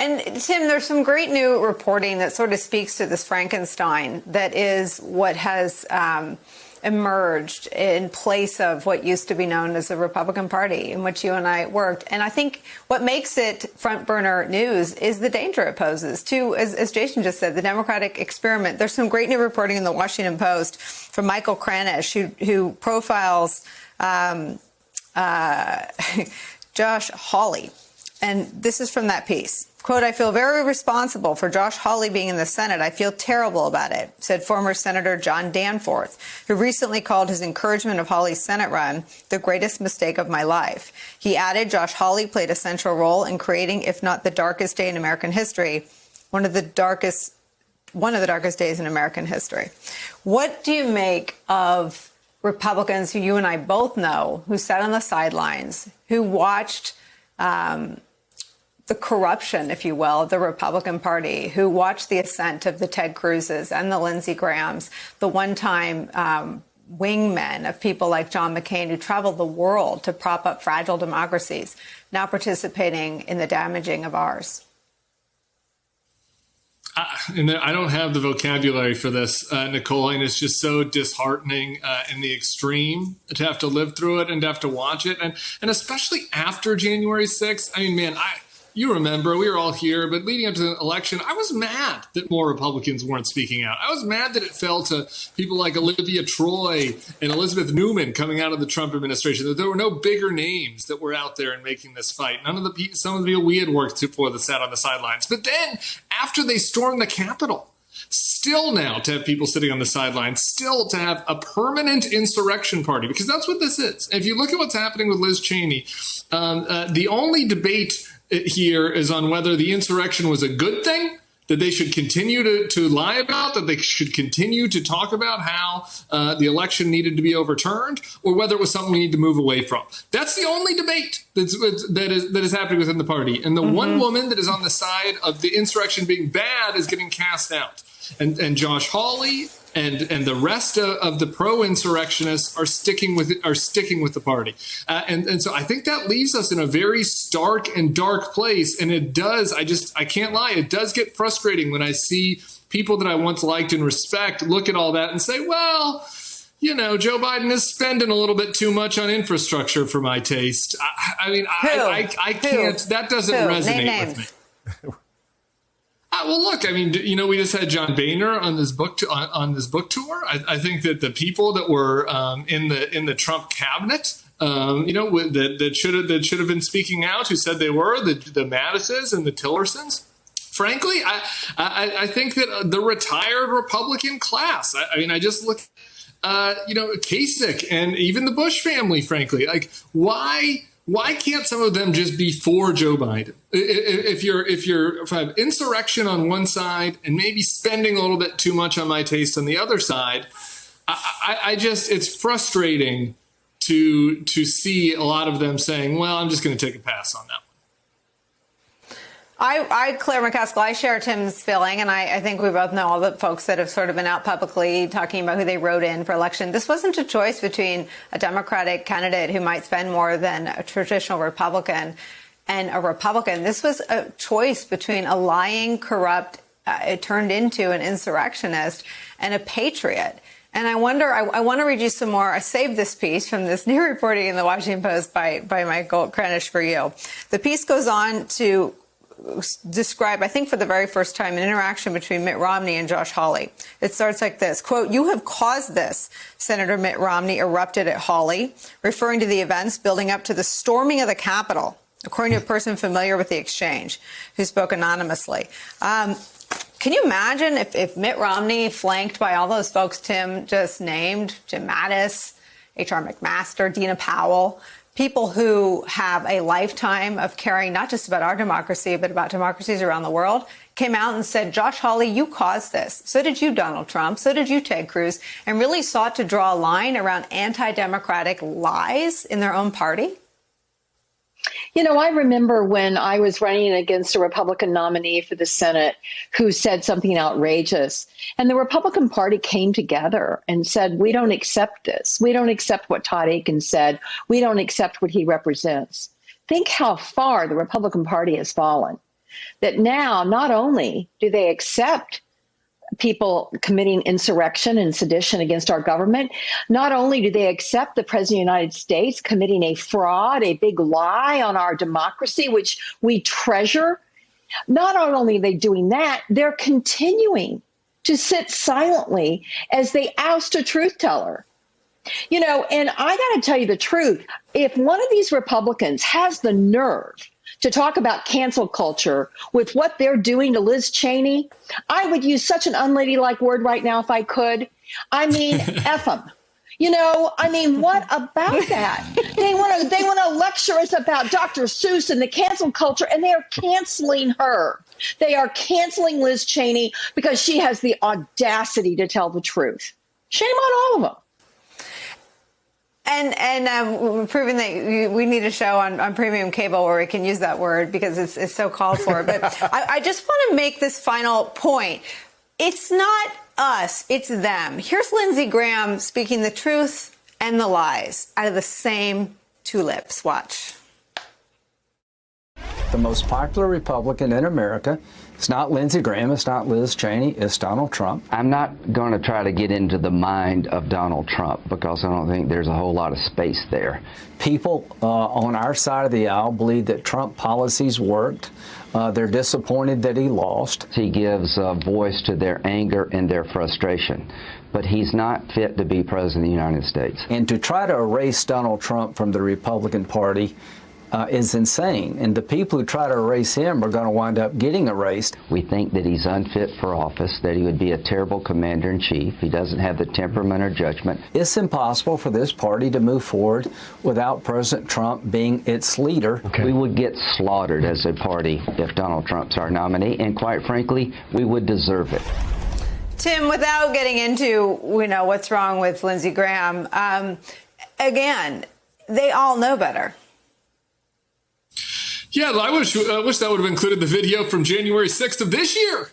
And Tim, there's some great new reporting that sort of speaks to this Frankenstein that is what has emerged in place of what used to be known as the Republican Party, in which you and I worked. And I think what makes it front burner news is the danger it poses to, as Jason just said, the Democratic experiment. There's some great new reporting in the Washington Post from Michael Kranish, who profiles Josh Hawley. And this is from that piece. Quote, I feel very responsible for Josh Hawley being in the Senate. I feel terrible about it, said former Senator John Danforth, who recently called his encouragement of Hawley's Senate run the greatest mistake of my life. He added Josh Hawley played a central role in creating, if not the darkest day in American history, one of the darkest days in American history. What do you make of Republicans who you and I both know, who sat on the sidelines, who watched the corruption, if you will, of the Republican Party, who watched the ascent of the Ted Cruzes and the Lindsey Grahams, the one-time wingmen of people like John McCain, who traveled the world to prop up fragile democracies, now participating in the damaging of ours? I don't have the vocabulary for this, Nicole, and it's just so disheartening in the extreme to have to live through it and to have to watch it. And especially after January 6th, I mean, man, you remember, we were all here, but leading up to the election, I was mad that more Republicans weren't speaking out. I was mad that it fell to people like Olivia Troy and Elizabeth Newman coming out of the Trump administration, that there were no bigger names that were out there and making this fight. Some of the people we had worked for that sat on the sidelines. But then, after they stormed the Capitol, still now to have people sitting on the sidelines, still to have a permanent insurrection party, because that's what this is. If you look at what's happening with Liz Cheney, the only debate here is on whether the insurrection was a good thing, that they should continue to lie about, that they should continue to talk about how the election needed to be overturned, or whether it was something we need to move away from. That's the only debate that is happening within the party. And the one woman that is on the side of the insurrection being bad is getting cast out. And Josh Hawley and the rest of the pro-insurrectionists are sticking with the party, and so I think that leaves us in a very stark and dark place. And it does, I can't lie, it does get frustrating when I see people that I once liked and respect look at all that and say, well, you know, Joe Biden is spending a little bit too much on infrastructure for my taste. I mean, I can't. That doesn't resonate with me. Well, look, I mean, you know, we just had John Boehner on this book tour. I think that the people that were in the Trump cabinet, you know, that should have been speaking out, who said they were the Mattises and the Tillersons. Frankly, I think that the retired Republican class. I mean, I just look, you know, Kasich and even the Bush family. Frankly, like why can't some of them just be for Joe Biden? If I have insurrection on one side and maybe spending a little bit too much on my taste on the other side, I just, it's frustrating to see a lot of them saying, well, I'm just going to take a pass on that one. Claire McCaskill, I share Tim's feeling, and I think we both know all the folks that have sort of been out publicly talking about who they wrote in for election. This wasn't a choice between a Democratic candidate who might spend more than a traditional Republican and a Republican. This was a choice between a lying, corrupt, it turned into an insurrectionist, and a patriot. And I wonder, I want to read you some more. I saved this piece from this new reporting in the Washington Post by Michael Kranish for you. The piece goes on to describe, I think for the very first time, an interaction between Mitt Romney and Josh Hawley. It starts like this, quote, "You have caused this," Senator Mitt Romney erupted at Hawley, referring to the events building up to the storming of the Capitol, according to a person familiar with the exchange who spoke anonymously. Can you imagine if Mitt Romney, flanked by all those folks Tim just named, Jim Mattis, H.R. McMaster, Dina Powell, people who have a lifetime of caring not just about our democracy, but about democracies around the world, came out and said, Josh Hawley, you caused this. So did you, Donald Trump. So did you, Ted Cruz, and really sought to draw a line around anti-democratic lies in their own party? You know, I remember when I was running against a Republican nominee for the Senate who said something outrageous, and the Republican Party came together and said, we don't accept this. We don't accept what Todd Akin said. We don't accept what he represents. Think how far the Republican Party has fallen. that now not only do they accept people committing insurrection and sedition against our government, not only do they accept the President of the United States committing a fraud, a big lie on our democracy, which we treasure, not only are they doing that, they're continuing to sit silently as they oust a truth teller. You know, and I got to tell you the truth. If one of these Republicans has the nerve to talk about cancel culture with what they're doing to Liz Cheney, I would use such an unladylike word right now if I could. I mean, F them. You know, I mean, what about that? They want to lecture us about Dr. Seuss and the cancel culture, and they are canceling her. They are canceling Liz Cheney because she has the audacity to tell the truth. Shame on all of them. And proving that we need a show on premium cable where we can use that word because it's so called for. But I just want to make this final point. It's not us, it's them. Here's Lindsey Graham speaking the truth and the lies out of the same two lips. Watch. The most popular Republican in America. It's not Lindsey Graham, it's not Liz Cheney, it's Donald Trump. I'm not going to try to get into the mind of Donald Trump because I don't think there's a whole lot of space there. People on our side of the aisle believe that Trump policies worked. They're disappointed that he lost. He gives voice to their anger and their frustration, but he's not fit to be president of the United States. And to try to erase Donald Trump from the Republican Party is insane. And the people who try to erase him are going to wind up getting erased. We think that he's unfit for office, that he would be a terrible commander-in-chief. He doesn't have the temperament or judgment. It's impossible for this party to move forward without President Trump being its leader. Okay. We would get slaughtered as a party if Donald Trump's our nominee, and quite frankly, we would deserve it. Tim, without getting into, what's wrong with Lindsey Graham, again, they all know better. Yeah, I wish that would have included the video from January 6th of this year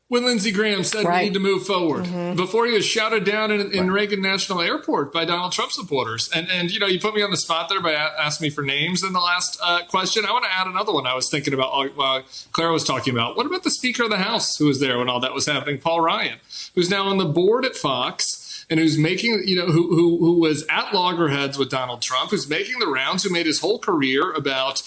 when Lindsey Graham said we need to move forward before he was shouted down in Reagan National Airport by Donald Trump supporters. And you put me on the spot there by asking me for names in the last question. I want to add another one I was thinking about while Clara was talking about. What about the Speaker of the House who was there when all that was happening, Paul Ryan, who's now on the board at Fox? And who's making, who was at loggerheads with Donald Trump, who's making the rounds, who made his whole career about,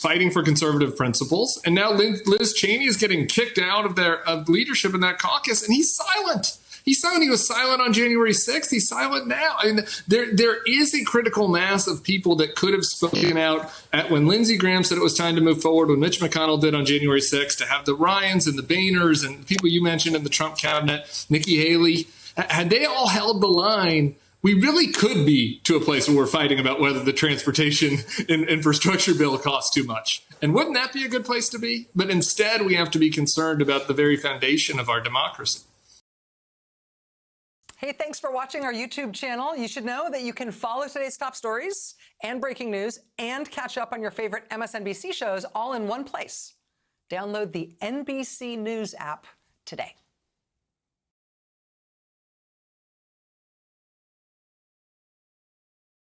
fighting for conservative principles. And now Liz Cheney is getting kicked out of leadership in that caucus, and he's silent. He's silent. He was silent on January 6th. He's silent now. I mean, there is a critical mass of people that could have spoken out when Lindsey Graham said it was time to move forward, when Mitch McConnell did on January 6th, to have the Ryans and the Boehners and people you mentioned in the Trump cabinet, Nikki Haley. Had they all held the line, we really could be to a place where we're fighting about whether the transportation and infrastructure bill costs too much. And wouldn't that be a good place to be? But instead, we have to be concerned about the very foundation of our democracy. Hey, thanks for watching our YouTube channel. You should know that you can follow today's top stories and breaking news and catch up on your favorite MSNBC shows all in one place. Download the NBC News app today.